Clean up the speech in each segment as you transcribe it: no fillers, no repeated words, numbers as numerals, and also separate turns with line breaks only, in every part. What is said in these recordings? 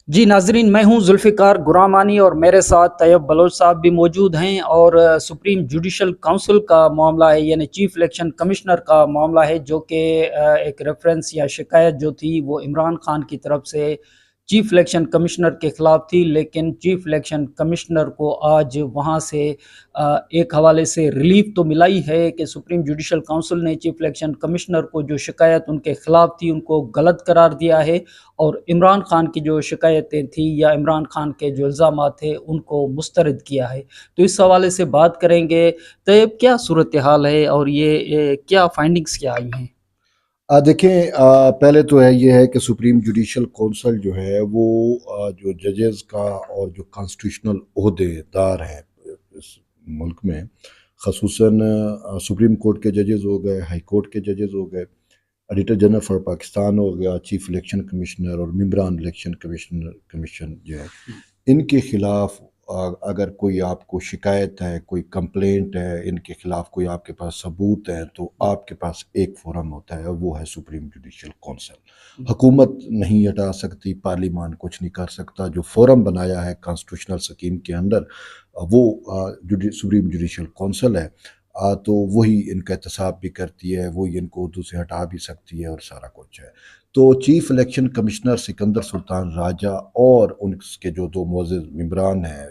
جی ناظرین، میں ہوں ذوالفقار گرامانی اور میرے ساتھ طیب بلوچ صاحب بھی موجود ہیں، اور سپریم جوڈیشل کونسل کا معاملہ ہے، یعنی چیف الیکشن کمشنر کا معاملہ ہے، جو کہ ایک ریفرنس یا شکایت جو تھی وہ عمران خان کی طرف سے چیف الیکشن کمشنر کے خلاف تھی، لیکن چیف الیکشن کمشنر کو آج وہاں سے ایک حوالے سے ریلیف تو ملا ہی ہے کہ سپریم جوڈیشل کونسل نے چیف الیکشن کمشنر کو جو شکایت ان کے خلاف تھی ان کو غلط قرار دیا ہے، اور عمران خان کی جو شکایتیں تھیں یا عمران خان کے جو الزامات تھے ان کو مسترد کیا ہے۔ تو اس حوالے سے بات کریں گے۔ طیب، کیا صورتحال ہے اور یہ کیا فائنڈنگز کیا آئی ہیں؟
دیکھیں، پہلے تو یہ ہے کہ سپریم جوڈیشل کونسل جو ہے وہ جو ججز کا اور جو کانسٹیٹیوشنل عہدے دار ہیں اس ملک میں، خصوصاً سپریم کورٹ کے ججز ہو گئے، ہائی کورٹ کے ججز ہو گئے، ایڈیٹر جنرل فار پاکستان ہو گیا، چیف الیکشن کمشنر اور ممبران الیکشن کمیشن جو ہے، ان کے خلاف اگر کوئی آپ کو شکایت ہے، کوئی کمپلینٹ ہے، ان کے خلاف کوئی آپ کے پاس ثبوت ہے، تو آپ کے پاس ایک فورم ہوتا ہے، وہ ہے سپریم جوڈیشل کونسل۔ حکومت نہیں ہٹا سکتی، پارلیمان کچھ نہیں کر سکتا۔ جو فورم بنایا ہے کانسٹیٹیوشنل سکیم کے اندر، وہ سپریم جوڈیشل کونسل ہے، تو وہی ان کا احتساب بھی کرتی ہے، وہی ان کو عہدوں سے ہٹا بھی سکتی ہے اور سارا کچھ ہے۔ تو چیف الیکشن کمشنر سکندر سلطان راجہ اور ان کے جو دو معزز ممبران ہیں،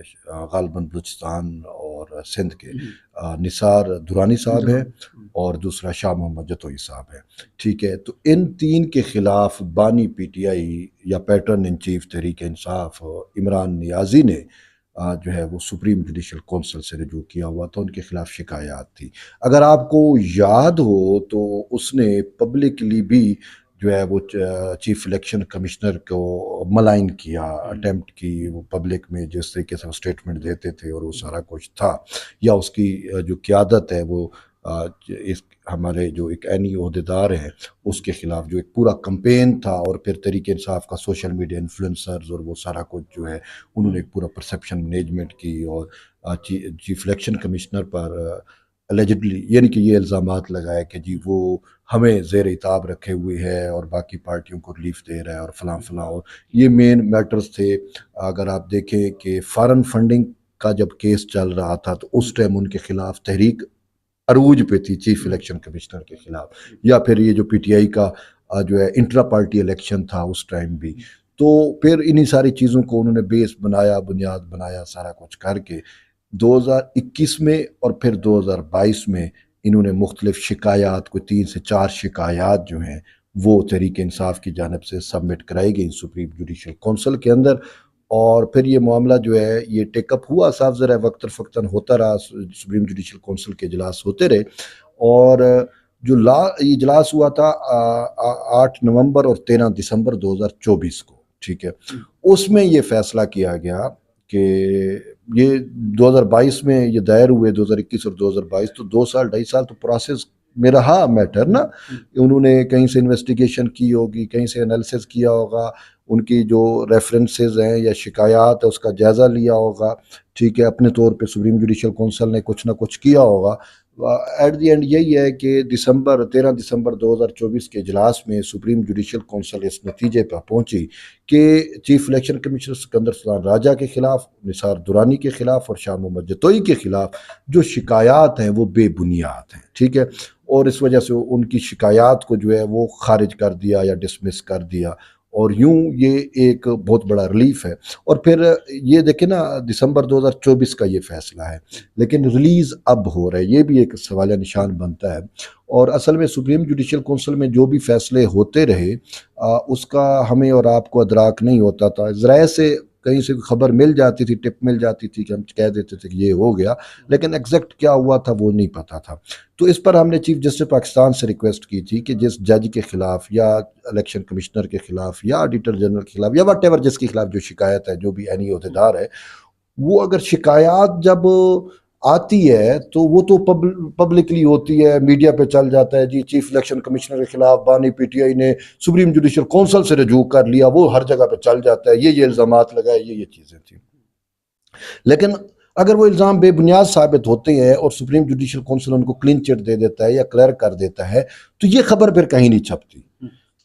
غالباً بلوچستان اور سندھ کے، نثار درانی صاحب ہیں اور دوسرا شاہ محمد جتوئی صاحب ہیں، ٹھیک ہے۔ تو ان تین کے خلاف بانی پی ٹی آئی یا pattern in chief Tehreek Insaf Imran نیازی نے جو ہے وہ سپریم جوڈیشل کونسل سے رجوع کیا ہوا تھا، ان کے خلاف شکایات تھی۔ اگر آپ کو یاد ہو تو اس نے پبلکلی بھی جو ہے وہ چیف الیکشن کمشنر کو ملائن کیا، اٹیمپٹ کی، وہ پبلک میں جس طریقے سے وہ اسٹیٹمنٹ دیتے تھے اور وہ سارا کچھ تھا، یا اس کی جو قیادت ہے وہ ہمارے جو ایک عینی عہدیدار ہیں اس کے خلاف جو ایک پورا کمپین تھا، اور پھر تحریک انصاف کا سوشل میڈیا انفلوئنسرز اور وہ سارا کچھ جو ہے انہوں نے ایک پورا پرسیپشن مینجمنٹ کی، اور چیف الیکشن کمشنر پر اللیجڈلی یعنی کہ یہ الزامات لگائے کہ جی وہ ہمیں زیر عتاب رکھے ہوئے ہے اور باقی پارٹیوں کو ریلیف دے رہا ہے اور فلاں فلاں، اور یہ مین میٹرز تھے۔ اگر آپ دیکھیں کہ فارن فنڈنگ کا جب کیس چل رہا تھا تو اس ٹائم ان کے خلاف تحریک عروج پہ تھی چیف الیکشن کمشنر کے خلاف، یا پھر یہ جو پی ٹی آئی کا جو ہے انٹرا پارٹی الیکشن تھا اس ٹائم بھی۔ تو پھر انہی ساری چیزوں کو انہوں نے بیس بنایا، بنیاد بنایا، سارا کچھ کر کے 2021 میں اور پھر 2022 میں انہوں نے مختلف شکایات، کوئی 3 سے 4 شکایات جو ہیں وہ تحریک انصاف کی جانب سے سبمٹ کرائی گئی سپریم جوڈیشل کونسل کے اندر، اور پھر یہ معاملہ جو ہے یہ ٹیک اپ ہوا، صاف ذرا وقتاً فوقتاً ہوتا رہا، سپریم جوڈیشل کونسل کے اجلاس ہوتے رہے، اور جو اجلاس ہوا تھا 8 نومبر اور 13 دسمبر 2024 کو، ٹھیک ہے، اس میں یہ فیصلہ کیا گیا کہ یہ 2022 میں یہ دائر ہوئے، 2021 اور 2022، تو 2 سال 2.5 سال تو پروسیس میں رہا میٹر نا۔ انہوں نے کہیں سے انویسٹیگیشن کی ہوگی، کہیں سے انالیسس کیا ہوگا، ان کی جو ریفرنسز ہیں یا شکایات ہے اس کا جائزہ لیا ہوگا، ٹھیک ہے، اپنے طور پہ سپریم جوڈیشل کونسل نے کچھ نہ کچھ کیا ہوگا۔ ایٹ دی اینڈ یہی ہے کہ 13 دسمبر 2024 کے اجلاس میں سپریم جوڈیشل کونسل اس نتیجے پر پہنچی کہ چیف الیکشن کمشنر سکندر سلطان راجہ کے خلاف، نثار درانی کے خلاف اور شاہ محمد جتوئی کے خلاف جو شکایات ہیں وہ بے بنیاد ہیں، ٹھیک ہے، اور اس وجہ سے ان کی شکایات کو جو ہے وہ خارج کر دیا یا ڈسمس کر دیا، اور یوں یہ ایک بہت بڑا ریلیف ہے۔ اور پھر یہ دیکھیں نا، دسمبر 2024 کا یہ فیصلہ ہے، لیکن ریلیز اب ہو رہا ہے، یہ بھی ایک سوالیہ نشان بنتا ہے۔ اور اصل میں سپریم جوڈیشل کونسل میں جو بھی فیصلے ہوتے رہے اس کا ہمیں اور آپ کو ادراک نہیں ہوتا تھا، ذرائع سے کہیں سے خبر مل جاتی تھی، ٹپ مل جاتی تھی کہ ہم کہہ دیتے تھے کہ یہ ہو گیا، لیکن ایگزیکٹ کیا ہوا تھا وہ نہیں پتا تھا۔ تو اس پر ہم نے چیف جسٹس پاکستان سے ریکویسٹ کی تھی کہ جس جج کے خلاف یا الیکشن کمشنر کے خلاف یا ایڈیٹر جنرل کے خلاف یا واٹ ایور جس کے خلاف جو شکایت ہے، جو بھی عینی عہدیدار ہے، وہ اگر شکایات جب آتی ہے تو وہ تو پبلکلی ہوتی ہے، میڈیا پہ چل جاتا ہے، جی چیف الیکشن کمشنر کے خلاف بانی پی ٹی آئی نے سپریم جوڈیشل کونسل سے رجوع کر لیا، وہ ہر جگہ پہ چل جاتا ہے، یہ الزامات لگائے، یہ چیزیں تھیں۔ لیکن اگر وہ الزام بے بنیاد ثابت ہوتے ہیں اور سپریم جوڈیشل کونسل ان کو کلین چٹ دے دیتا ہے یا کلیئر کر دیتا ہے، تو یہ خبر پھر کہیں نہیں چھپتی۔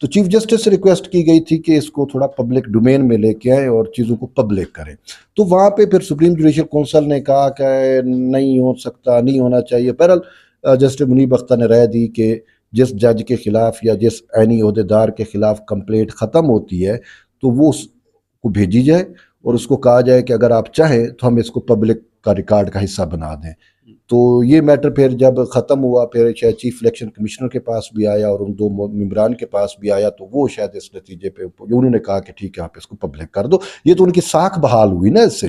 تو چیف جسٹس سے ریکویسٹ کی گئی تھی کہ اس کو تھوڑا پبلک ڈومین میں لے کے آئیں اور چیزوں کو پبلک کریں. تو وہاں پہ پھر سپریم جوڈیشل کونسل نے کہا کہ نہیں ہو سکتا، نہیں ہونا چاہیے. بہرحال جسٹس منیب اختر نے رائے دی کہ جس جج کے خلاف یا جس عینی عہدیدار کے خلاف کمپلیٹ ختم ہوتی ہے تو وہ اس کو بھیجی جائے اور اس کو کہا جائے کہ اگر آپ چاہیں تو ہم اس کو پبلک کا ریکارڈ کا حصہ بنا دیں. تو یہ میٹر پھر جب ختم ہوا پھر شاید چیف الیکشن کمشنر کے پاس بھی آیا اور ان دو ممبران کے پاس بھی آیا، تو وہ شاید اس نتیجے پہ انہوں نے کہا کہ ٹھیک ہے آپ اس کو پبلک کر دو. یہ تو ان کی ساکھ بحال ہوئی نا اس سے،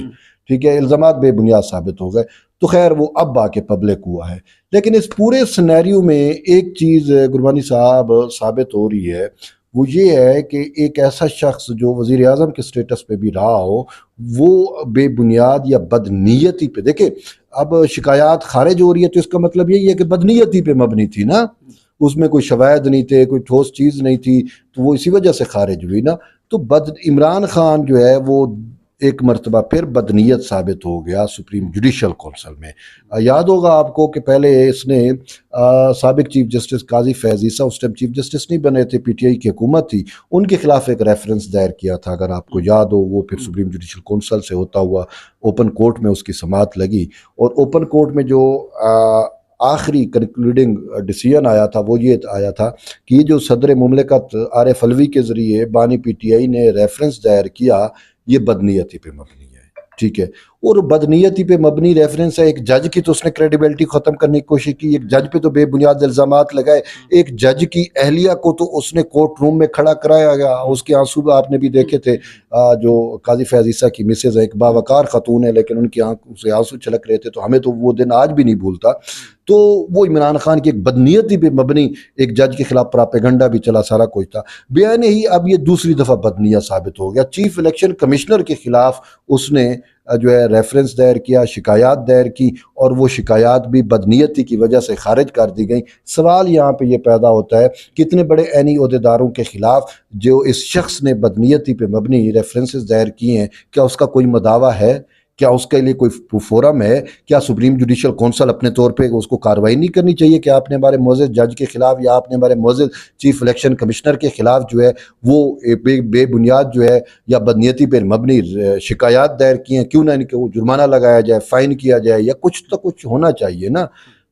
ٹھیک ہے، الزامات بے بنیاد ثابت ہو گئے. تو خیر وہ اب آ کے پبلک ہوا ہے. لیکن اس پورے سینیریو میں ایک چیز گربانی صاحب ثابت ہو رہی ہے، وہ یہ ہے کہ ایک ایسا شخص جو وزیر اعظم کے سٹیٹس پہ بھی رہا ہو، وہ بے بنیاد یا بدنیتی پہ، دیکھیں اب شکایات خارج ہو رہی ہے تو اس کا مطلب یہی ہے کہ بدنیتی پہ مبنی تھی نا، اس میں کوئی شواہد نہیں تھے، کوئی ٹھوس چیز نہیں تھی، تو وہ اسی وجہ سے خارج ہوئی نا. تو عمران خان جو ہے وہ ایک مرتبہ پھر بدنیت ثابت ہو گیا سپریم جوڈیشل کونسل میں. یاد ہوگا آپ کو کہ پہلے اس نے سابق چیف جسٹس قاضی فیض عیسیٰ اس ٹائم چیف جسٹس نہیں بنے تھے، پی ٹی آئی کی حکومت تھی، ان کے خلاف ایک ریفرنس دائر کیا تھا اگر آپ کو یاد ہو. وہ پھر سپریم جوڈیشل کونسل سے ہوتا ہوا اوپن کورٹ میں اس کی سماعت لگی، اور اوپن کورٹ میں جو آخری کنکلوڈنگ ڈیسیژن آیا تھا وہ یہ آیا تھا کہ یہ جو صدر مملکت عارف علوی کے ذریعے بانی پی ٹی آئی نے ریفرنس دائر کیا یہ بدنیتی پہ مبنی ہے، ٹھیک ہے. اور بدنیتی پہ مبنی ریفرنس ہے. ایک جج کی تو اس نے کریڈیبلٹی ختم کرنے کی کوشش کی، ایک جج پہ تو بے بنیاد الزامات لگائے، ایک جج کی اہلیہ کو تو اس نے کورٹ روم میں کھڑا کرایا گیا، اس کے آنسو آپ نے بھی دیکھے تھے. جو قاضی فیض عیسیٰ کی مسز ہے، ایک باوقار خاتون ہے لیکن ان کی آنکھوں سے آنسو چھلک رہے تھے، تو ہمیں تو وہ دن آج بھی نہیں بھولتا. تو وہ عمران خان کی ایک بدنیتی پہ مبنی ایک جج کے خلاف پراپیگنڈا بھی چلا، سارا کچھ تھا. بیان ہی اب یہ دوسری دفعہ بدنیت ثابت ہو گیا. چیف الیکشن کمشنر کے خلاف اس نے جو ہے ریفرنس دائر کیا، شکایات دائر کی، اور وہ شکایات بھی بدنیتی کی وجہ سے خارج کر دی گئیں. سوال یہاں پہ یہ پیدا ہوتا ہے کہ اتنے بڑے عینی عہدیداروں کے خلاف جو اس شخص نے بدنیتی پہ مبنی ریفرنسز دائر کیے ہیں، کیا اس کا کوئی مداوع ہے؟ کیا اس کے لیے کوئی فورم ہے؟ کیا سپریم جوڈیشل کونسل اپنے طور پہ اس کو کارروائی نہیں کرنی چاہیے کہ آپ نے ہمارے معزز جج کے خلاف یا آپ نے ہمارے معزز چیف الیکشن کمشنر کے خلاف جو ہے وہ بے بنیاد جو ہے یا بدنیتی پر مبنی شکایات دائر کی ہیں، کیوں نہ ان کو جرمانہ لگایا جائے، فائن کیا جائے، یا کچھ تو کچھ ہونا چاہیے نا.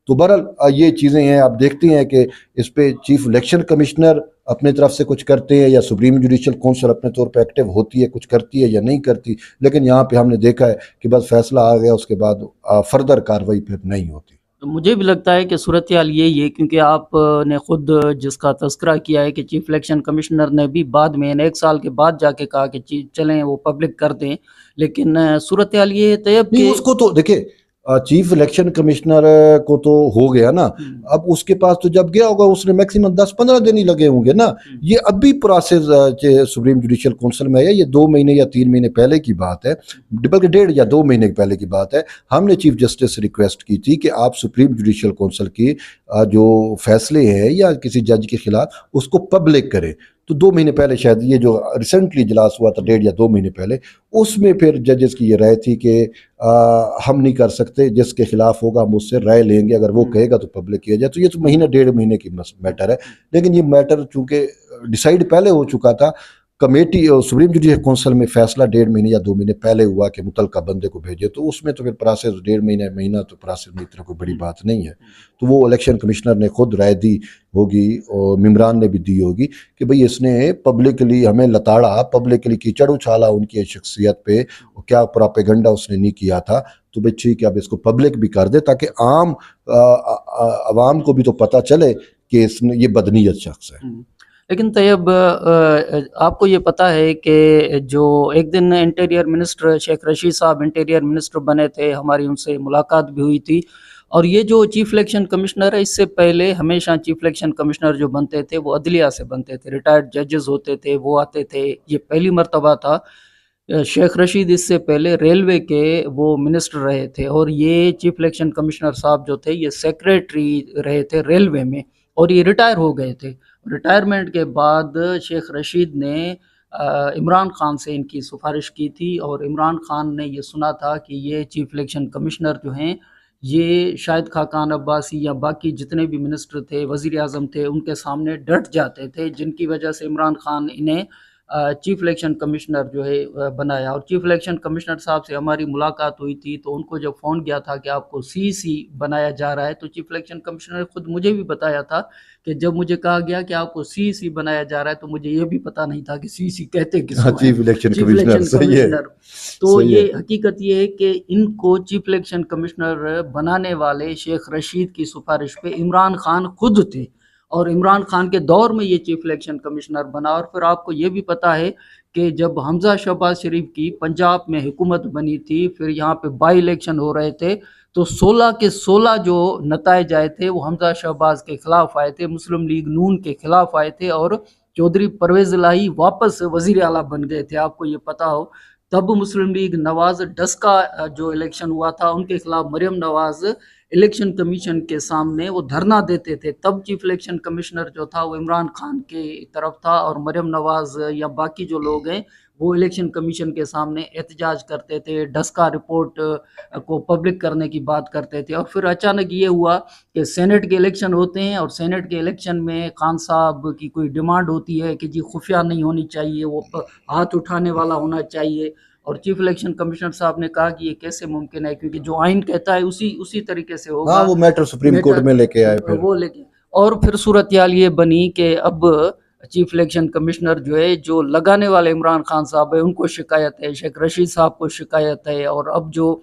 تو بہرحال یہ چیزیں ہیں. آپ دیکھتے ہیں کہ اس پہ چیف الیکشن کمشنر اپنے طرف سے کچھ کرتے ہیں یا سپریم جوڈیشل کونسل اپنے طور پہ ایکٹیو ہوتی ہے، کچھ کرتی ہے یا نہیں کرتی. لیکن یہاں پہ ہم نے دیکھا ہے کہ بس فیصلہ آ گیا، اس کے بعد فردر کارروائی پھر نہیں ہوتی.
مجھے بھی لگتا ہے کہ صورتحال یہی ہے، کیونکہ آپ نے خود جس کا تذکرہ کیا ہے کہ چیف الیکشن کمشنر نے بھی بعد میں 1 سال کے بعد جا کے کہا کہ چلیں وہ پبلک کر دیں، لیکن صورتحال یہ ہے طیب
نہیں،
کہ
اس کو تو دیکھیں چیف الیکشن کمشنر کو تو ہو گیا نا، اب اس کے پاس تو جب گیا ہوگا اس نے میکسیمم 10-15 دن ہی لگے ہوں گے نا. یہ اب بھی پروسیس سپریم جوڈیشل کونسل میں ہے، یہ 2 مہینے یا 3 مہینے پہلے کی بات ہے، بلکہ 1.5 یا 2 مہینے پہلے کی بات ہے. ہم نے چیف جسٹس سے ریکویسٹ کی تھی کہ آپ سپریم جوڈیشل کونسل کی جو فیصلے ہیں یا کسی جج کے خلاف اس کو پبلک کریں. تو 2 مہینے پہلے شاید یہ جو ریسنٹلی اجلاس ہوا تھا 1.5 یا 2 مہینے پہلے، اس میں پھر ججز کی یہ رائے تھی کہ ہم نہیں کر سکتے، جس کے خلاف ہوگا ہم اس سے رائے لیں گے، اگر وہ کہے گا تو پبلک کیا جائے. تو یہ تو مہینہ 1.5 مہینے کی میٹر ہے. لیکن یہ میٹر چونکہ ڈیسائیڈ پہلے ہو چکا تھا، کمیٹی اور سپریم جوڈیشل کونسل میں فیصلہ 1.5 مہینے یا 2 مہینے پہلے ہوا کہ متعلقہ بندے کو بھیجے، تو اس میں تو پھر پروسیس 1.5 مہینہ تو پروسیس میں اتنا کوئی بڑی بات نہیں ہے. تو وہ الیکشن کمشنر نے خود رائے دی ہوگی اور ممبران نے بھی دی ہوگی کہ بھئی اس نے پبلکلی ہمیں لتاڑا، پبلکلی کیچڑ اچھالا ان کی شخصیت پہ، کیا پراپیگنڈا اس نے نہیں کیا تھا. تو بھئی ٹھیک ہے اب اس کو پبلک بھی کر دے تاکہ عام عوام کو بھی تو پتہ چلے کہ اس نے یہ بدنیت شخص ہے.
لیکن طیب آپ کو یہ پتہ ہے کہ جو ایک دن انٹیریئر منسٹر شیخ رشید صاحب انٹیریئر منسٹر بنے تھے، ہماری ان سے ملاقات بھی ہوئی تھی، اور یہ جو چیف الیکشن کمشنر ہے اس سے پہلے ہمیشہ چیف الیکشن کمشنر جو بنتے تھے وہ عدلیہ سے بنتے تھے، ریٹائرڈ ججز ہوتے تھے، وہ آتے تھے. یہ پہلی مرتبہ تھا. شیخ رشید اس سے پہلے ریلوے کے وہ منسٹر رہے تھے، اور یہ چیف الیکشن کمشنر صاحب جو تھے یہ سیکریٹری رہے تھے ریلوے میں، اور یہ ریٹائر ہو گئے تھے. ریٹائرمنٹ کے بعد شیخ رشید نے عمران خان سے ان کی سفارش کی تھی، اور عمران خان نے یہ سنا تھا کہ یہ چیف الیکشن کمشنر جو ہیں یہ شاہد خاقان عباسی یا باقی جتنے بھی منسٹر تھے، وزیر اعظم تھے، ان کے سامنے ڈٹ جاتے تھے، جن کی وجہ سے عمران خان انہیں چیف الیکشن کمشنر جو ہے بنایا. اور چیف الیکشن کمشنر صاحب سے ہماری ملاقات ہوئی تھی تو ان کو جب فون گیا تھا کہ آپ کو سی بنایا جا رہا ہے، تو چیف الیکشن کمشنر نے خود مجھے بھی بتایا تھا کہ جب مجھے کہا گیا کہ آپ کو سی بنایا جا رہا ہے تو مجھے یہ بھی پتہ نہیں تھا کہ سی کہتے کس کو ہیں.
Chief election
chief
commissioner
election
صحیح ہے،
کمشنر. تو
صحیح ہے.
یہ حقیقت یہ ہے کہ ان کو چیف الیکشن کمشنر بنانے والے شیخ رشید کی سفارش پہ عمران خان خود تھے، اور عمران خان کے دور میں یہ چیف الیکشن کمشنر بنا. اور پھر آپ کو یہ بھی پتا ہے کہ جب حمزہ شہباز شریف کی پنجاب میں حکومت بنی تھی، پھر یہاں پہ بائی الیکشن ہو رہے تھے، تو 16 کے 16 جو نتائج آئے تھے وہ حمزہ شہباز کے خلاف آئے تھے، مسلم لیگ نون کے خلاف آئے تھے، اور چودھری پرویز الہی واپس وزیر اعلیٰ بن گئے تھے. آپ کو یہ پتا ہو تب مسلم لیگ نواز ڈسکا جو الیکشن ہوا تھا ان کے خلاف مریم نواز الیکشن کمیشن کے سامنے وہ دھرنا دیتے تھے. تب چیف الیکشن کمشنر جو تھا وہ عمران خان کے طرف تھا، اور مریم نواز یا باقی جو لوگ ہیں وہ الیکشن کمیشن کے سامنے احتجاج کرتے تھے، ڈسکا رپورٹ کو پبلک کرنے کی بات کرتے تھے. اور پھر اچانک یہ ہوا کہ سینٹ کے الیکشن ہوتے ہیں، اور سینٹ کے الیکشن میں خان صاحب کی کوئی ڈیمانڈ ہوتی ہے کہ جی خفیہ نہیں ہونی چاہیے، وہ ہاتھ اٹھانے والا ہونا چاہیے. اور چیف الیکشن کمشنر صاحب نے کہا کہ یہ کیسے ممکن ہے، کیونکہ جو آئین کہتا ہے اسی طریقے سے ہوگا.
ہاں وہ میٹر سپریم کورٹ میں لے کے آئے پھر.
وہ لے کے، اور پھر صورتحال یہ بنی کہ اب چیف الیکشن کمشنر جو ہے، جو لگانے والے عمران خان صاحب ہے ان کو شکایت ہے، شیخ رشید صاحب کو شکایت ہے، اور اب جو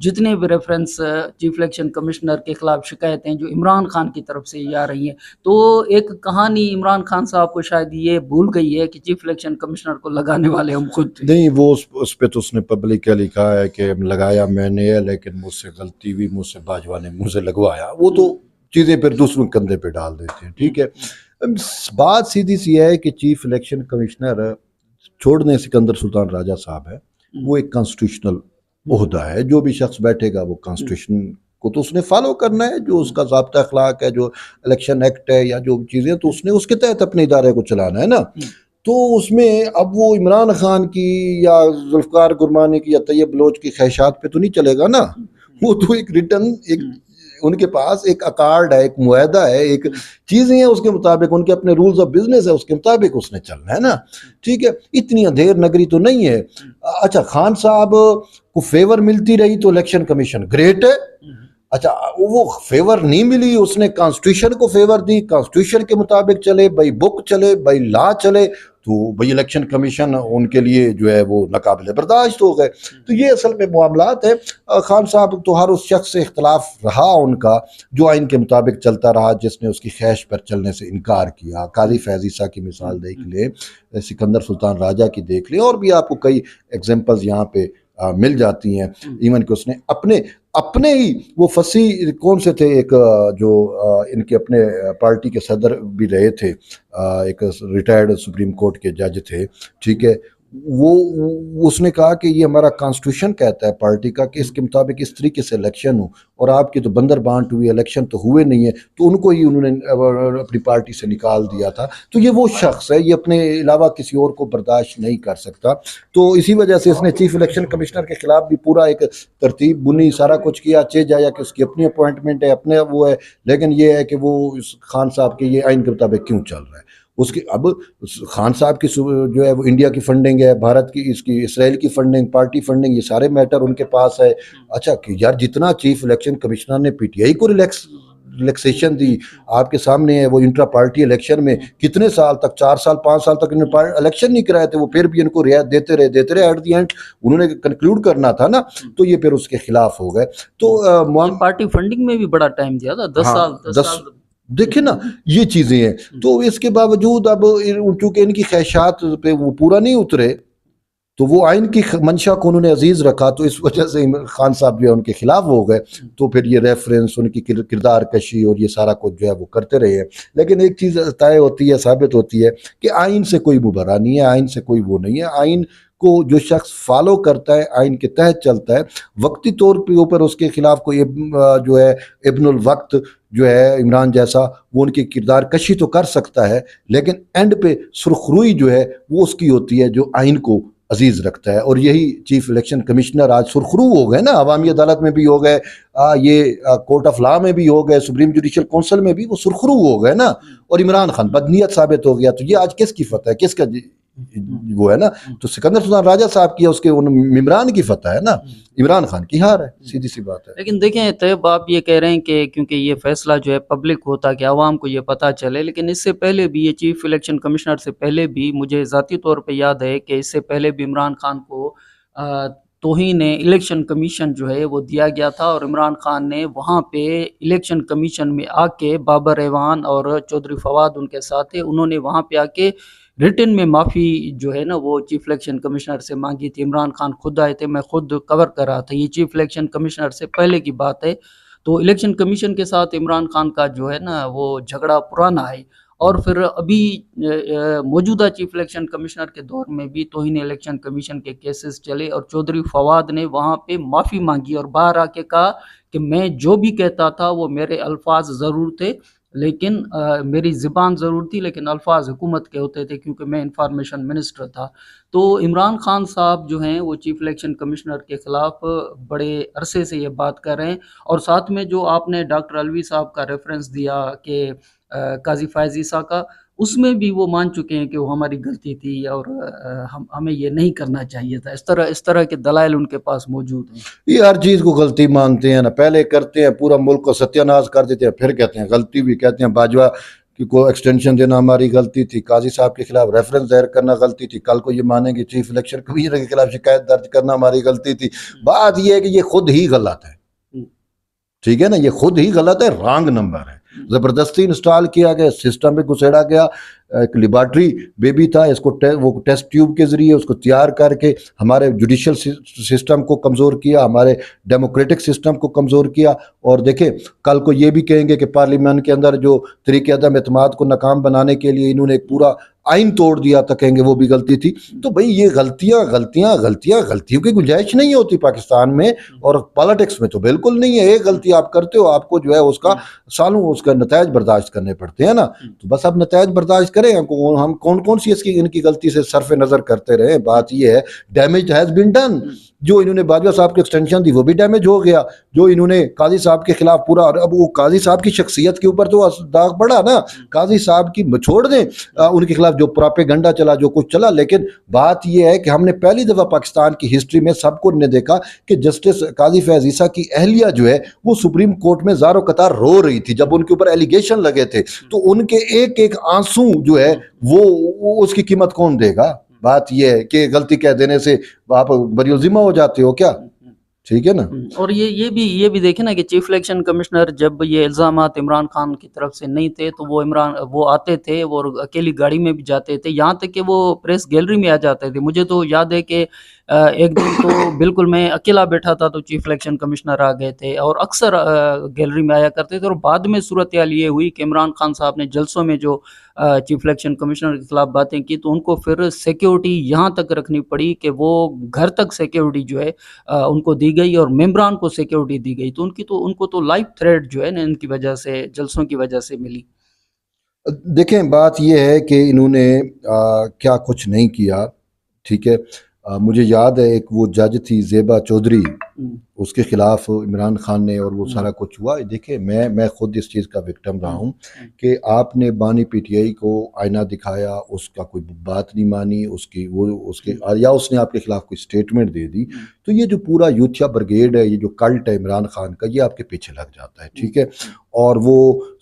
جتنے بھی ریفرنس چیف الیکشن کمشنر کے خلاف شکایتیں جو عمران خان کی طرف سے یہ آ رہی ہیں. تو ایک کہانی عمران خان صاحب کو شاید یہ بھول گئی ہے کہ چیف الیکشن کمشنر کو لگانے والے ہم خود تھے.
نہیں، وہ اس پہ تو اس نے پبلکلی کہا ہے کہ لگایا میں نے ہے، لیکن مجھ سے غلطی ہوئی، مجھ سے باجوہ نے مجھ سے لگوایا. وہ تو چیزیں پھر دوسروں کے کندھے پہ ڈال دیتے ہیں. ٹھیک ہے، بات سیدھی سی ہے کہ چیف الیکشن کمشنر چھوڑنے سکندر سلطان راجہ صاحب ہے، وہ ایک کانسٹیٹیوشنل عہدہ ہے. جو بھی شخص بیٹھے گا وہ کانسٹیٹیوشن کو تو اس نے فالو کرنا ہے، جو اس کا ضابطہ اخلاق ہے، جو الیکشن ایکٹ ہے یا جو چیزیں، تو اس نے اس کے تحت اپنے ادارے کو چلانا ہے نا. تو اس میں اب وہ عمران خان کی یا ذوالفقار گرمانی کی یا طیب بلوچ کی خواہشات پہ تو نہیں چلے گا نا. وہ تو ایک ریٹن، ایک ان کے پاس ایک اکارڈ ہے، ایک معاہدہ ہے، ایک چیزیں ہیں، اس کے مطابق ان کے اپنے رولز آف بزنس ہے، اس کے مطابق اس نے چلنا ہے نا. ٹھیک ہے، اتنی اندھیر نگری تو نہیں ہے. اچھا، خان صاحب کو فیور ملتی رہی تو الیکشن کمیشن گریٹ ہے. اچھا، وہ فیور نہیں ملی، اس نے کانسٹیٹیوشن کو فیور دی، کانسٹیٹیوشن کے مطابق چلے، بائی بک چلے، بائی لا چلے، تو بھئی الیکشن کمیشن ان کے لیے جو ہے وہ ناقابل برداشت ہو گئے. تو یہ اصل میں معاملات ہے. خان صاحب تو ہر اس شخص سے اختلاف رہا ان کا جو آئین کے مطابق چلتا رہا، جس نے اس کی خواہش پر چلنے سے انکار کیا. قاضی فیض عیسیٰ کی مثال دیکھ لیں، سکندر سلطان راجہ کی دیکھ لیں، اور بھی آپ کو کئی ایگزامپلز یہاں پہ مل جاتی ہیں. ایون کہ اس نے اپنے ہی وہ فصیح کون سے تھے، ایک جو ان کے اپنے پارٹی کے صدر بھی رہے تھے، ایک ریٹائرڈ سپریم کورٹ کے جج تھے. ٹھیک ہے، وہ اس نے کہا کہ یہ ہمارا کانسٹیٹیوشن کہتا ہے پارٹی کا کہ اس کے مطابق اس طریقے سے الیکشن ہو، اور آپ کی تو بندر بانٹ ہوئی الیکشن تو ہوئے نہیں ہے، تو ان کو ہی انہوں نے اپنی پارٹی سے نکال دیا تھا. تو یہ وہ شخص ہے، یہ اپنے علاوہ کسی اور کو برداشت نہیں کر سکتا. تو اسی وجہ سے اس نے چیف الیکشن کمشنر کے خلاف بھی پورا ایک ترتیب بنی، سارا کچھ کیا، اچھے جایا کہ اس کی اپنی اپوائنٹمنٹ ہے، اپنے وہ ہے. لیکن یہ ہے کہ وہ اس خان صاحب کے یہ آئین کے مطابق کیوں چل رہا ہے. اس کی اب خان صاحب کی جو ہے وہ انڈیا کی فنڈنگ ہے، بھارت کی، اس کی اسرائیل کی فنڈنگ، پارٹی فنڈنگ، یہ سارے میٹر ان کے پاس ہے. اچھا کہ یار جتنا چیف الیکشن کمشنر نے پی ٹی آئی کو ریلیکسیشن دی، آپ کے سامنے ہے، وہ انٹرا پارٹی الیکشن میں کتنے سال تک، 4 سال 5 سال تک انہوں نے الیکشن نہیں کرائے تھے، وہ پھر بھی ان کو رعایت دیتے رہے. ایٹ دی اینڈ انہوں نے کنکلوڈ کرنا تھا نا، تو یہ پھر اس کے خلاف ہو گئے. تو
پارٹی فنڈنگ میں بھی بڑا ٹائم دیا تھا، 10 سال.
دیکھیں نا یہ چیزیں ہیں. تو اس کے باوجود اب چونکہ ان کی خواہشات پہ وہ پورا نہیں اترے، تو وہ آئین کی منشا کو انہوں نے عزیز رکھا، تو اس وجہ سے خان صاحب جو ہے ان کے خلاف ہو گئے. تو پھر یہ ریفرنس، ان کی کردار کشی اور یہ سارا کچھ جو ہے وہ کرتے رہے ہیں. لیکن ایک چیز طے ہوتی ہے، ثابت ہوتی ہے کہ آئین سے کوئی مبرا نہیں ہے، آئین سے کوئی وہ نہیں ہے. آئین کو جو شخص فالو کرتا ہے، آئین کے تحت چلتا ہے، وقتی طور پہ اوپر اس کے خلاف کوئی جو ہے ابن الوقت جو ہے عمران جیسا، وہ ان کی کردار کشی تو کر سکتا ہے، لیکن اینڈ پہ سرخروئی جو ہے وہ اس کی ہوتی ہے جو آئین کو عزیز رکھتا ہے. اور یہی چیف الیکشن کمشنر آج سرخرو ہو گئے نا, عوامی عدالت میں بھی ہو گئے, یہ کورٹ آف لا میں بھی ہو گئے, سپریم جوڈیشل کونسل میں بھی وہ سرخرو ہو گئے نا. اور عمران خان بدنیت ثابت ہو گیا. تو یہ آج کس کی فتح ہے, کس کا وہ ہے نا؟ تو سکندر سلطان راجہ صاحب کی, اس کے ممبران کی فتح ہے نا, عمران خان کی ہار ہے, سیدھی سی بات ہے.
لیکن دیکھیں طیب, آپ یہ کہہ رہے ہیں کہ کیونکہ یہ فیصلہ جو ہے پبلک ہوتا کہ عوام کو یہ پتہ چلے, لیکن اس سے پہلے بھی یہ چیف الیکشن کمشنر سے پہلے بھی مجھے ذاتی طور پہ یاد ہے کہ اس سے پہلے بھی عمران خان کو توہین الیکشن کمیشن جو ہے وہ دیا گیا تھا, اور عمران خان نے وہاں پہ الیکشن کمیشن میں آ کے بابر ایوان اور چودھری فواد ان کے ساتھ تھے, انہوں نے وہاں پہ آ کے ریٹن میں معافی جو ہے نا وہ چیف الیکشن کمشنر سے مانگی تھی. عمران خان خود آئے تھے, میں خود کور کر رہا تھا, یہ چیف الیکشن کمشنر سے پہلے کی بات ہے. تو الیکشن کمیشن کے ساتھ عمران خان کا جو ہے نا وہ جھگڑا پرانا ہے, اور پھر ابھی موجودہ چیف الیکشن کمشنر کے دور میں بھی توہین الیکشن کمیشن کے کیسز چلے, اور چودھری فواد نے وہاں پہ معافی مانگی اور باہر آ کے کہا کہ میں جو بھی کہتا تھا وہ میرے الفاظ ضرور تھے, لیکن میری زبان ضرور تھی, لیکن الفاظ حکومت کے ہوتے تھے کیونکہ میں انفارمیشن منسٹر تھا. تو عمران خان صاحب جو ہیں وہ چیف الیکشن کمشنر کے خلاف بڑے عرصے سے یہ بات کر رہے ہیں, اور ساتھ میں جو آپ نے ڈاکٹر علوی صاحب کا ریفرنس دیا کہ قاضی فائز عیسیٰ کا, اس میں بھی وہ مان چکے ہیں کہ وہ ہماری غلطی تھی اور ہمیں یہ نہیں کرنا چاہیے تھا. اس طرح کے دلائل ان کے پاس موجود ہیں.
یہ ہر چیز کو غلطی مانتے ہیں نا, پہلے کرتے ہیں پورا ملک کو ستیہ ناش کر دیتے ہیں, پھر کہتے ہیں غلطی بھی, کہتے ہیں باجوہ کو ایکسٹینشن دینا ہماری غلطی تھی, قاضی صاحب کے خلاف ریفرنس دائر کرنا غلطی تھی, کل کو یہ مانیں گے چیف الیکشن کمیشنر کے خلاف شکایت درج کرنا ہماری غلطی تھی. بات یہ ہے کہ یہ خود ہی غلط ہے, ٹھیک ہے نا, یہ خود ہی غلط ہے, رانگ نمبر ہے, زبردستی انسٹال کیا گیا, سسٹم میں گھسیڑا گیا. ایک لیبارٹری بیبی تھا, اس کو وہ ٹیسٹ ٹیوب کے ذریعے اس کو تیار کر کے ہمارے جوڈیشل سسٹم کو کمزور کیا, ہمارے ڈیموکریٹک سسٹم کو کمزور کیا. اور دیکھیں کل کو یہ بھی کہیں گے کہ پارلیمنٹ کے اندر جو طریقہ عدم اعتماد کو ناکام بنانے کے لیے انہوں نے ایک پورا آئین توڑ دیا, تھا کہیں گے وہ بھی غلطی تھی. تو بھئی یہ غلطیوں کی گنجائش نہیں ہوتی پاکستان میں, اور پالیٹکس میں تو بالکل نہیں ہے. ایک غلطی آپ کرتے ہو, آپ کو جو ہے اس کا سالوں اس کا نتائج برداشت کرنے پڑتے ہیں نا. تو بس اب نتائج برداشت کریں, ہم کون سی ان کی غلطی سے صرف نظر کرتے رہے. بات یہ ہے ڈیمیج ہیز بین ڈن. جو انہوں نے باجوہ صاحب کی ایکسٹینشن دی وہ بھی ڈیمیج ہو گیا, جو انہوں نے قاضی صاحب کے خلاف پورا, اب وہ قاضی صاحب کی شخصیت کے اوپر تو داغ پڑا نا, قاضی صاحب کی چھوڑ دیں, ان کے خلاف جو پراپیگنڈا چلا, جو کچھ چلا, لیکن بات یہ ہے کہ ہم نے پہلی دفعہ پاکستان کی ہسٹری میں سب کو نے دیکھا کہ جسٹس قاضی فیض عیسیٰ کی اہلیہ جو ہے وہ سپریم کورٹ میں زار و قطار رو رہی تھی جب ان کے اوپر ایلیگیشن لگے تھے. تو ان کے ایک ایک آنسو جو ہے وہ اس کی قیمت کون دے گا؟ بات یہ ہے کہ غلطی کہہ دینے سے آپ بری الذمہ ہو جاتے ہو کیا؟ ٹھیک ہے نا. اور
یہ بھی دیکھیں نا کہ چیف الیکشن کمشنر جب یہ الزامات عمران خان کی طرف سے نہیں تھے تو وہ آتے تھے, وہ اکیلی گاڑی میں بھی جاتے تھے, یہاں تک کہ وہ پریس گیلری میں آ جاتے تھے. مجھے تو یاد ہے کہ ایک دن تو بالکل میں اکیلا بیٹھا تھا تو چیف الیکشن کمشنر آ گئے تھے, اور اکثر گیلری میں آیا کرتے تھے. اور بعد میں صورتحال یہ ہوئی کہ عمران خان صاحب نے جلسوں میں جو چیف الیکشن کمشنر کے خلاف باتیں کی تو ان کو پھر سیکیورٹی یہاں تک رکھنی پڑی کہ وہ گھر تک سیکیورٹی جو ہے ان کو دی گئی, اور ممبران کو سیکیورٹی دی گئی. تو ان کو تو لائف تھریٹ جو ہے نا ان کی وجہ سے, جلسوں کی وجہ سے ملی.
دیکھیں بات یہ ہے کہ انہوں نے کیا کچھ نہیں کیا. ٹھیک ہے, مجھے یاد ہے ایک وہ جج تھی زیبا چودھری, اس کے خلاف عمران خان نے اور وہ سارا کچھ ہوا. دیکھیں میں خود اس چیز کا وکٹم رہا ہوں کہ آپ نے بانی پی ٹی آئی کو آئینہ دکھایا, اس کا کوئی بات نہیں مانی, یا اس نے آپ کے خلاف کوئی سٹیٹمنٹ دے دی, تو یہ جو پورا یوتھیا برگیڈ ہے, یہ جو کلٹ ہے عمران خان کا, یہ آپ کے پیچھے لگ جاتا ہے. ٹھیک ہے, اور وہ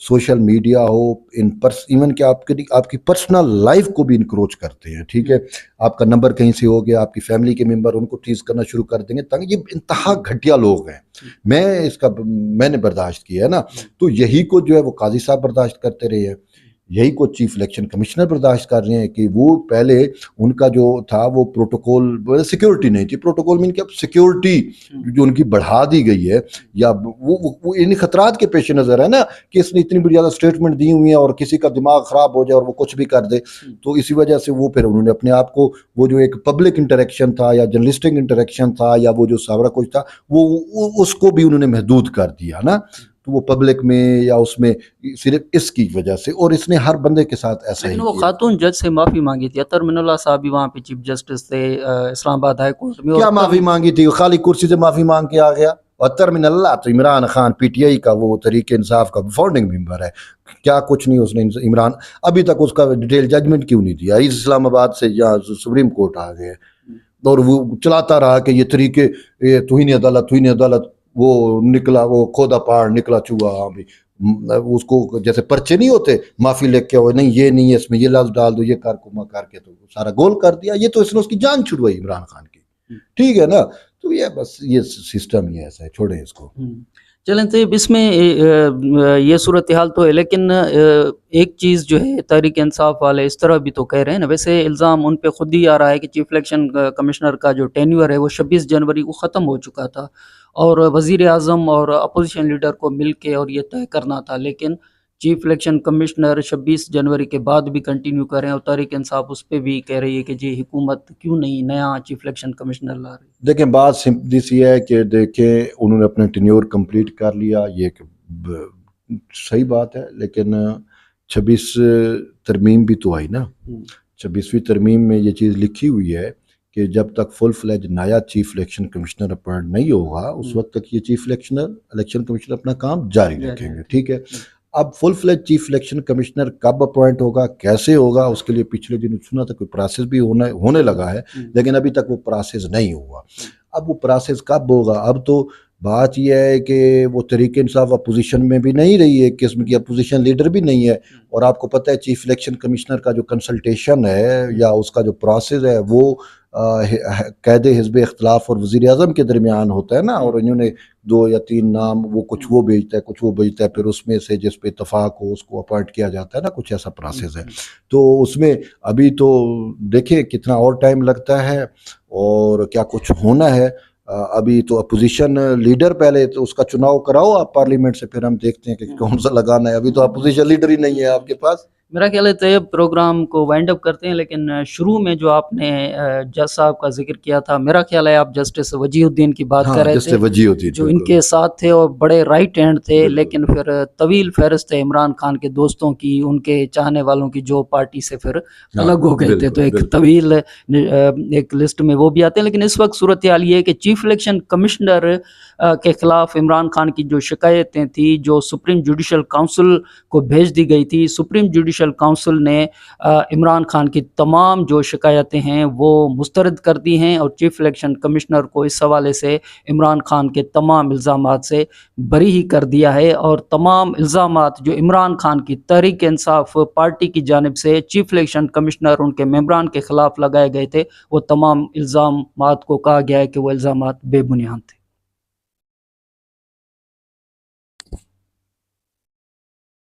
سوشل میڈیا ہو, ایون کہ آپ کی پرسنل لائف کو بھی انکروچ کرتے ہیں. ٹھیک ہے, آپ کا نمبر کہیں سے ہو گیا, آپ کی فیملی کے ممبر ان کو ٹیز کرنا شروع کر دیں گے, تاکہ یہ انتہا گھٹیا لوگ ہیں. میں نے برداشت کیا ہے نا. تو یہی کو جو ہے وہ قاضی صاحب برداشت کرتے رہے ہیں, یہی کو چیف الیکشن کمشنر برداشت کر رہے ہیں کہ وہ پہلے ان کا جو تھا وہ پروٹوکول, سیکیورٹی نہیں تھی, پروٹوکول میں سیکیورٹی جو ان کی بڑھا دی گئی ہے, یا وہ ان خطرات کے پیش نظر ہے نا کہ اس نے اتنی بڑی زیادہ سٹیٹمنٹ دی ہوئی ہیں اور کسی کا دماغ خراب ہو جائے اور وہ کچھ بھی کر دے, تو اسی وجہ سے وہ پھر انہوں نے اپنے آپ کو وہ جو ایک پبلک انٹریکشن تھا یا جرنلسٹک انٹریکشن تھا یا وہ جو سارا کچھ تھا وہ اس کو بھی انہوں نے محدود کر دیا نا. تو وہ پبلک میں یا اس میں صرف اس کی وجہ سے، اور اس نے ہر بندے کے ساتھ ایسا ہی
لیکن وہ
کیا۔
خاتون جج سے معافی مانگی تھی، اطہر من اللہ صاحب بھی وہاں پہ چیف جسٹس تھے اسلام آباد ہائی کورٹ میں،
کیا
اور
معافی مانگی تھی؟ خالی کرسی سے معافی مانگ کے آ گیا؟ اطہر من اللہ تو Imran Khan P T I کا وہ تحریک انصاف کا فاؤنڈنگ ممبر ہے، کیا کچھ نہیں اس نے عمران ابھی تک اس کا ڈیٹیل ججمنٹ کیوں نہیں دیا؟ اس اسلام آباد سے یہاں سپریم کورٹ آ گئے اور وہ چلاتا رہا کہ یہ طریقے یہ توہین عدالت وہ نکلا، وہ کھودا پہاڑ نکلا چوہا، بھی اس کو جیسے پرچے نہیں ہوتے معافی لکھ کے ہوئے، نہیں یہ نہیں ہے، اس میں یہ لفظ ڈال دو، یہ کر کما کر کے تو سارا گول کر دیا۔ یہ تو اس نے اس کی جان چھڑوائی عمران خان کی، ٹھیک ہے نا؟ تو یہ بس یہ سسٹم ہی ایسا ہے، چھوڑیں اس کو۔
چلیں طیب، اس میں یہ صورتحال تو ہے، لیکن ایک چیز جو ہے تحریک انصاف والے اس طرح بھی تو کہہ رہے ہیں نا، ویسے الزام ان پہ خود ہی آ رہا ہے کہ چیف الیکشن کمشنر کا جو ٹینیور ہے وہ 26 جنوری کو ختم ہو چکا تھا، اور وزیر اعظم اور اپوزیشن لیڈر کو مل کے اور یہ طے کرنا تھا، لیکن چیف الیکشن کمشنر 26 جنوری کے بعد بھی کنٹینیو کریں، اور تحریک انصاف اس پہ بھی کہہ رہی ہے کہ جی حکومت کیوں نہیں نیا چیف الیکشن کمشنر لا رہی۔
دیکھیں بات سمپلی سی ہے کہ دیکھیں انہوں نے اپنا ٹینیور کمپلیٹ کر لیا، یہ ایک صحیح بات ہے، لیکن 26 ترمیم بھی تو آئی نا۔ 26ویں ترمیم میں یہ چیز لکھی ہوئی ہے کہ جب تک فل فلیج نیا چیف الیکشن کمشنر اپوائنٹ نہیں ہوگا اس وقت تک یہ الیکشن کمشنر اپنا کام جاری رکھیں گے، ٹھیک ہے۔ اب فل فلیج چیف الیکشن کمشنر کب اپوائنٹ ہوگا، کیسے ہوگا، اس کے لیے پچھلے دن سنا تھا کوئی پروسیس بھی ہونے لگا ہے، لیکن ابھی تک وہ پروسیس نہیں ہوا۔ اب وہ پروسیس کب ہوگا؟ اب تو بات یہ ہے کہ وہ تحریک انصاف اپوزیشن میں بھی نہیں رہی ہے، ایک قسم کی اپوزیشن لیڈر بھی نہیں ہے، اور آپ کو پتہ ہے چیف الیکشن کمشنر کا جو کنسلٹیشن ہے یا اس کا جو پروسیس ہے وہ قید حزب اختلاف اور وزیر اعظم کے درمیان ہوتا ہے نا، اور انہوں نے 2 یا 3 نام وہ کچھ وہ بھیجتا ہے کچھ وہ بھیجتا ہے، پھر اس میں سے جس پہ اتفاق ہو اس کو اپوائنٹ کیا جاتا ہے نا، کچھ ایسا پروسیس ہے۔ تو اس میں ابھی تو دیکھیں کتنا اور ٹائم لگتا ہے اور کیا کچھ ہونا ہے۔ ابھی تو اپوزیشن لیڈر پہلے تو اس کا چناؤ کراؤ آپ پارلیمنٹ سے، پھر ہم دیکھتے ہیں کہ کون سا لگانا ہے۔ ابھی تو اپوزیشن لیڈر ہی نہیں ہے آپ کے پاس۔
میرا خیال ہے طیب پروگرام کو وائنڈ اپ کرتے ہیں، لیکن شروع میں جو آپ نے جج صاحب کا ذکر کیا تھا، میرا خیال ہے آپ جسٹس وجیہ الدین کی بات کر رہے تھے، جو ان کے ساتھ تھے اور بڑے رائٹ ہینڈ تھے، لیکن پھر طویل فہرست ہے عمران خان کے دوستوں کی، ان کے چاہنے والوں کی، جو پارٹی سے پھر الگ ہو گئے تھے، تو ایک طویل ایک لسٹ میں وہ بھی آتے ہیں۔ لیکن اس وقت صورتحال یہ ہے کہ چیف الیکشن کمشنر کے خلاف عمران خان کی جو شکایتیں تھیں جو سپریم جوڈیشل کونسل کو بھیج دی گئی تھی، سپریم جوڈیشل کونسل نے عمران خان کی تمام جو شکایتیں ہیں وہ مسترد کر دی ہیں، اور چیف الیکشن کمشنر کو اس حوالے سے عمران خان کے تمام الزامات سے بری ہی کر دیا ہے، اور تمام الزامات جو عمران خان کی تحریک انصاف پارٹی کی جانب سے چیف الیکشن کمشنر ان کے ممبران کے خلاف لگائے گئے تھے، وہ تمام الزامات کو کہا گیا ہے کہ وہ الزامات بے بنیاد تھے۔